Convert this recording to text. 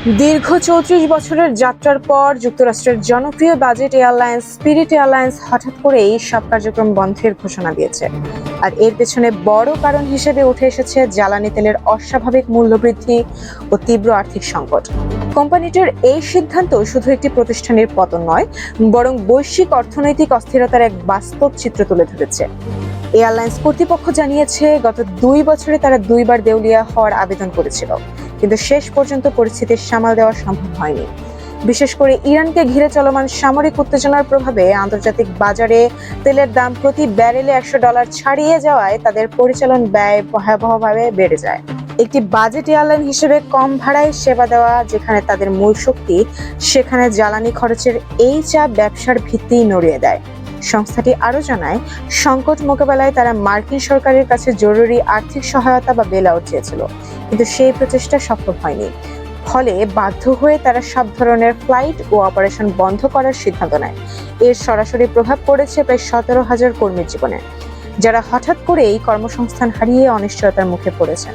দীর্ঘ ৩৪ বছরের যাত্রার পর যুক্তরাষ্ট্রের জনপ্রিয় বাজেট এয়ারলাইন্স স্পিরিট এয়ারলাইন্স হঠাৎ করেই সব কার্যক্রম বন্ধের ঘোষণা দিয়েছে। আর এর পেছনে বড় কারণ হিসেবে উঠে এসেছে জ্বালানি তেলের অস্বাভাবিক মূল্যবৃদ্ধি ও তীব্র আর্থিক সংকট। কোম্পানিটির এই সিদ্ধান্ত শুধু একটি প্রতিষ্ঠানের পতন নয়, বরং বৈশ্বিক অর্থনৈতিক অস্থিরতার এক বাস্তব চিত্র তুলে ধরেছে। এয়ারলাইন্স কর্তৃপক্ষ জানিয়েছে, গত ২ বছরে তারা ২ বার দেউলিয়া হওয়ার আবেদন করেছিল, কিন্তু শেষ পর্যন্ত পরিস্থিতি সামাল দেওয়া সম্ভব হয়নি। বিশেষ করে ইরানকে ঘিরে চলমান সামরিক উত্তেজনার প্রভাবে আন্তর্জাতিক বাজারে তেলের দাম প্রতি ব্যারেলে $১০০ ছাড়িয়ে যাওয়ায় তাদের পরিচালন ব্যয় ভয়াবহভাবে বেড়ে যায়। একটি বাজেট এয়ারলাইন হিসেবে কম ভাড়ায় সেবা দেওয়া যেখানে তাদের মূল শক্তি, সেখানে জ্বালানি খরচের এই চাপ ব্যবসার ভিত্তি নড়িয়ে দেয়। সংস্থাটি আরও জানায়, সংকট মোকাবেলায় তারা মার্কিন সরকারের কাছে জরুরি আর্থিক সহায়তা বা বেল আউট চেয়েছিল, কিন্তু সেই প্রচেষ্টা সফল হয়নি। ফলে বাধ্য হয়ে তারা সব ধরনের ফ্লাইট ও অপারেশন বন্ধ করার সিদ্ধান্ত নেয়। এর সরাসরি প্রভাব পড়েছে প্রায় ১৭,০০০ কর্মীর জীবনে, যারা হঠাৎ করে এই কর্মসংস্থান হারিয়ে অনিশ্চয়তার মুখে পড়েছেন।